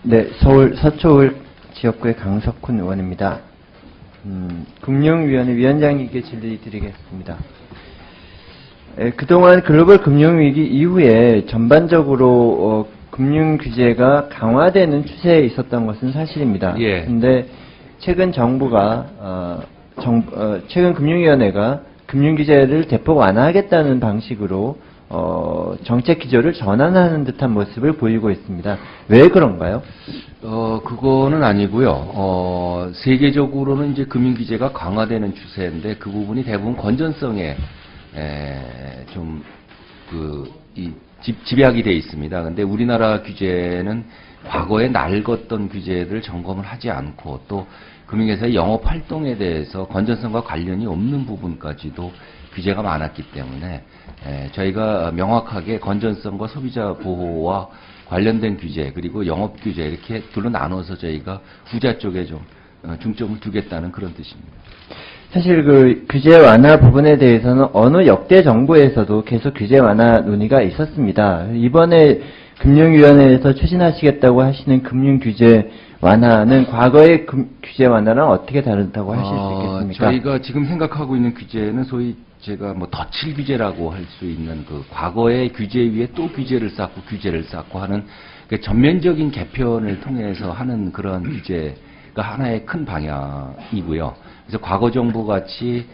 네, 서울 서초울 지역구의 강석훈 의원입니다. 금융위원회 위원장님께 질의 드리겠습니다. 그동안 글로벌 금융위기 이후에 전반적으로 금융 규제가 강화되는 추세에 있었던 것은 사실입니다. 그런데 최근 정부가 최근 금융위원회가 금융 규제를 대폭 완화하겠다는 방식으로 정책 기조를 전환하는 듯한 모습을 보이고 있습니다. 왜 그런가요? 그거는 아니고요. 세계적으로는 이제 금융 규제가 강화되는 추세인데 그 부분이 대부분 건전성에 집약이 돼 있습니다. 근데 우리나라 규제는 과거에 낡았던 규제를 점검을 하지 않고 또 금융회사의 영업 활동에 대해서 건전성과 관련이 없는 부분까지도 규제가 많았기 때문에 저희가 명확하게 건전성과 소비자 보호와 관련된 규제 그리고 영업 규제 이렇게 둘로 나눠서 저희가 후자 쪽에 좀 중점을 두겠다는 그런 뜻입니다. 사실 그 규제 완화 부분에 대해서는 어느 역대 정부에서도 계속 규제 완화 논의가 있었습니다. 이번에 금융위원회에서 추진하시겠다고 하시는 금융 규제 완화는 과거의 규제 완화랑 어떻게 다르다고 하실 수 있겠습니까? 저희가 지금 생각하고 있는 규제는 소위 제가 뭐 덧칠 규제라고 할 수 있는 그 과거의 규제 위에 또 규제를 쌓고 하는 그 전면적인 개편을 통해서 하는 그런 규제가 하나의 큰 방향이고요. 그래서 과거 정부 같이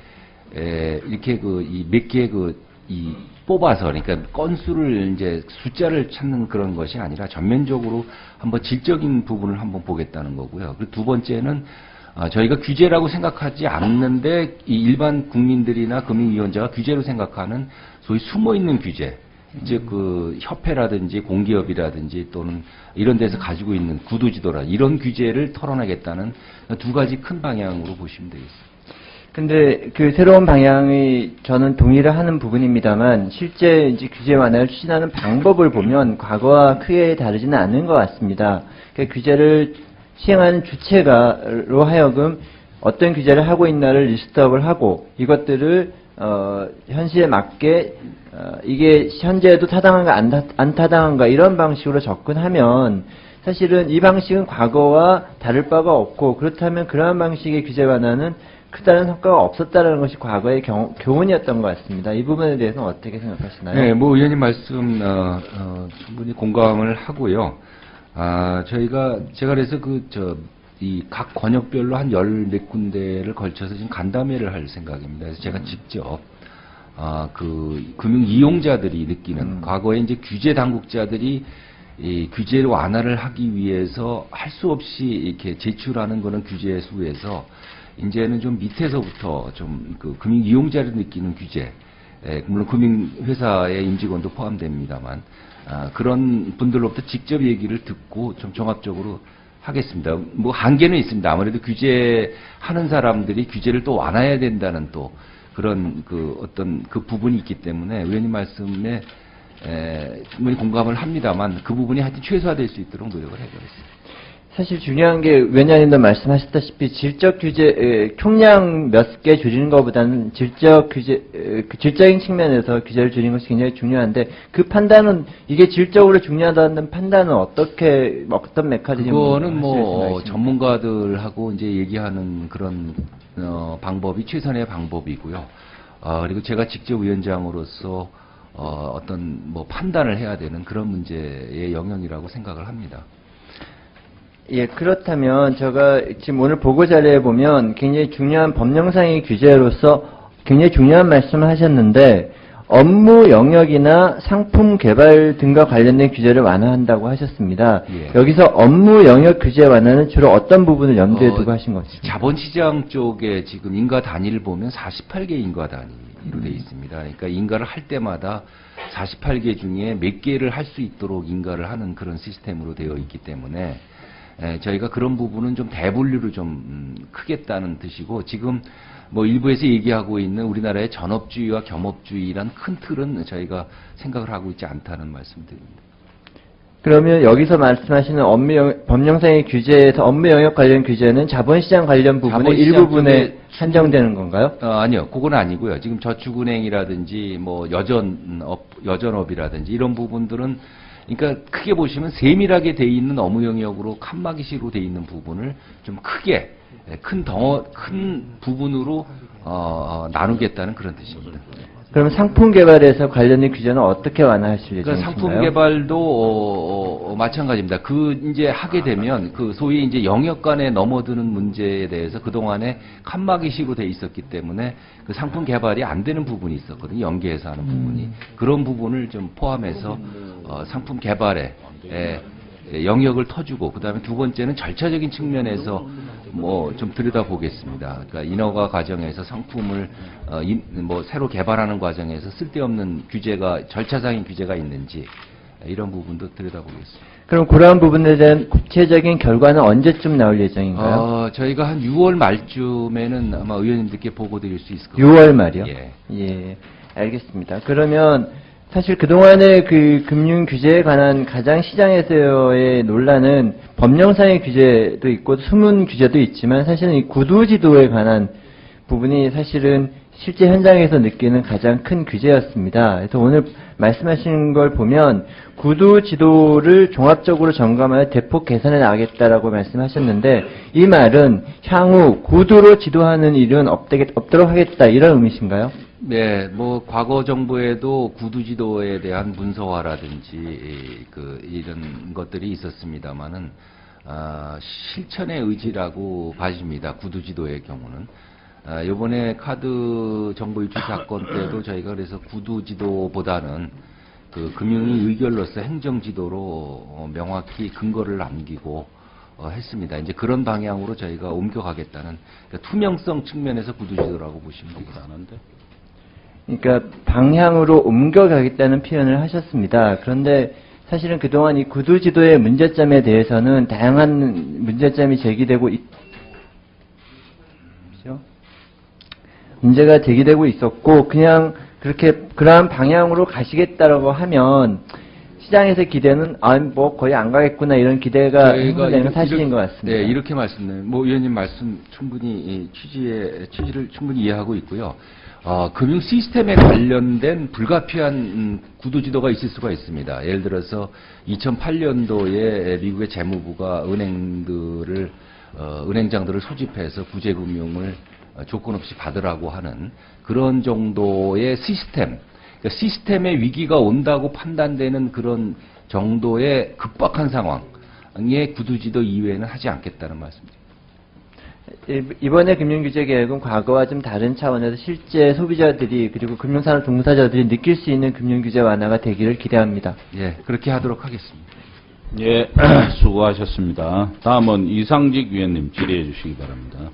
이렇게 몇 개 뽑아서 그러니까 건수를 이제 숫자를 찾는 그런 것이 아니라 전면적으로 한번 질적인 부분을 한번 보겠다는 거고요. 그리고 두 번째는 저희가 규제라고 생각하지 않는데 이 일반 국민들이나 금융위원자가 규제로 생각하는 소위 숨어있는 규제, 즉 그 협회라든지 공기업이라든지 또는 이런 데서 가지고 있는 구도지도라 이런 규제를 털어내겠다는 두 가지 큰 방향으로 보시면 되겠습니다. 근데 그 새로운 방향이 저는 동의를 하는 부분입니다만 실제 이제 규제 완화를 추진하는 방법을 보면 과거와 크게 다르지는 않은 것 같습니다. 그러니까 규제를 시행하는 주체가로 하여금 어떤 규제를 하고 있나를 리스트업을 하고 이것들을 현실에 맞게 이게 현재에도 타당한가 안 타당한가 이런 방식으로 접근하면 사실은 이 방식은 과거와 다를 바가 없고 그렇다면 그러한 방식의 규제 완화는 크다는 성과가 없었다는 것이 과거의 교훈이었던 것 같습니다. 이 부분에 대해서는 어떻게 생각하시나요? 네, 뭐 의원님 말씀 충분히 공감을 하고요. 제가 그래서 이 각 권역별로 한 열 몇 군데를 걸쳐서 지금 간담회를 할 생각입니다. 그래서 제가 직접 금융 이용자들이 느끼는 과거에 이제 규제 당국자들이 이 규제를 완화를 하기 위해서 할 수 없이 이렇게 제출하는 그런 규제 수에서 이제는 좀 밑에서부터 좀 금융 이용자를 느끼는 규제, 물론 금융회사의 임직원도 포함됩니다만 그런 분들로부터 직접 얘기를 듣고 좀 종합적으로 하겠습니다. 뭐 한계는 있습니다. 아무래도 규제하는 사람들이 규제를 또 완화해야 된다는 또 그런 어떤 부분이 있기 때문에 의원님 말씀에 충분히 공감을 합니다만 그 부분이 하여튼 최소화될 수 있도록 노력을 해보겠습니다. 사실 중요한 게 위원장님도 말씀하셨다시피 질적 규제 총량 몇 개 줄이는 것보다는 질적 규제 질적인 측면에서 규제를 줄이는 것이 굉장히 중요한데 그 판단은 이게 질적으로 중요하다는 판단은 어떤 메커니즘으로 그거는 뭐 전문가들하고 이제 얘기하는 그런 방법이 최선의 방법이고요. 그리고 제가 직접 위원장으로서 어떤 뭐 판단을 해야 되는 그런 문제의 영역이라고 생각을 합니다. 예, 그렇다면 제가 지금 오늘 보고 자료에 보면 굉장히 중요한 법령상의 규제로서 굉장히 중요한 말씀을 하셨는데 업무 영역이나 상품 개발 등과 관련된 규제를 완화한다고 하셨습니다. 예. 여기서 업무 영역 규제 완화는 주로 어떤 부분을 염두에 두고 하신 것입니까? 자본시장 쪽에 지금 인가 단위를 보면 48개 인가 단위로 되어 있습니다. 그러니까 인가를 할 때마다 48개 중에 몇 개를 할 수 있도록 인가를 하는 그런 시스템으로 되어 있기 때문에 저희가 그런 부분은 좀 대분류를 좀 크겠다는 뜻이고 지금 뭐 일부에서 얘기하고 있는 우리나라의 전업주의와 겸업주의란 큰 틀은 저희가 생각을 하고 있지 않다는 말씀드립니다. 그러면 여기서 말씀하시는 법령상의 규제에서 업무 영역 관련 규제는 자본시장 관련 부분의 일부분에 한정되는 건가요? 아니요. 그건 아니고요. 지금 저축은행이라든지 뭐 여전업이라든지 이런 부분들은 그러니까 크게 보시면 세밀하게 돼 있는 업무 영역으로 칸막이식으로 돼 있는 부분을 좀 크게 큰 부분으로 나누겠다는 그런 뜻입니다. 그럼 상품 개발에서 관련된 규제는 어떻게 완화하실 예정이신가요? 그러니까 상품 개발도 마찬가지입니다. 이제 하게 되면 소위 이제 영역 간에 넘어드는 문제에 대해서 그 동안에 칸막이식으로 돼 있었기 때문에 그 상품 개발이 안 되는 부분이 있었거든요. 연계해서 하는 부분이 그런 부분을 좀 포함해서 상품 개발에 영역을 터주고 그다음에 두 번째는 절차적인 측면에서 좀 들여다보겠습니다. 그러니까 인허가 과정에서 상품을 새로 개발하는 과정에서 쓸데없는 절차상인 규제가 있는지 이런 부분도 들여다보겠습니다. 그럼 그러한 부분에 대한 구체적인 결과는 언제쯤 나올 예정인가요? 저희가 한 6월 말쯤에는 아마 의원님들께 보고 드릴 수 있을 것 같아요. 6월 말이요? 예. 예, 알겠습니다. 그러면 사실 그동안의 그 금융 규제에 관한 가장 시장에서의 논란은 법령상의 규제도 있고 수문 규제도 있지만 사실은 이 구두지도에 관한 부분이 사실은 실제 현장에서 느끼는 가장 큰 규제였습니다. 그래서 오늘 말씀하신 걸 보면 구두지도를 종합적으로 점검하여 대폭 개선해 나가겠다라고 말씀하셨는데 이 말은 향후 구두로 지도하는 일은 없도록 하겠다 이런 의미신가요? 네, 과거 정부에도 구두지도에 대한 문서화라든지 이런 것들이 있었습니다만은 실천의 의지라고 봐집니다. 구두지도의 경우는. 이번에 카드 정보 유출 사건 때도 저희가 그래서 구두지도보다는 금융위 의결로서 행정지도로 명확히 근거를 남기고 했습니다. 이제 그런 방향으로 저희가 옮겨가겠다는 그러니까 투명성 측면에서 구두지도라고 보시면 되겠습니다. 그러니까 방향으로 옮겨가겠다는 표현을 하셨습니다. 그런데 사실은 그동안 이 구두지도의 문제점에 대해서는 다양한 문제점이 제기되고 문제가 제기되고 있었고 그냥 그러한 방향으로 가시겠다라고 하면 시장에서 기대는 거의 안 가겠구나 이런 기대가 형성되는 사실인 것 같습니다. 네, 이렇게 말씀드립니다. 의원님 말씀 충분히 취지를 충분히 이해하고 있고요. 금융 시스템에 관련된 불가피한 구두지도가 있을 수가 있습니다. 예를 들어서 2008년도에 미국의 재무부가 은행장들을 소집해서 구제금융을 조건 없이 받으라고 하는 그런 정도의 시스템의 위기가 온다고 판단되는 그런 정도의 급박한 상황의 구두지도 이외에는 하지 않겠다는 말씀입니다. 이번에 금융규제개혁은 과거와 좀 다른 차원에서 실제 소비자들이 그리고 금융산업 종사자들이 느낄 수 있는 금융규제 완화가 되기를 기대합니다. 예, 그렇게 하도록 하겠습니다. 예, 수고하셨습니다. 다음은 이상직 위원님 질의해 주시기 바랍니다.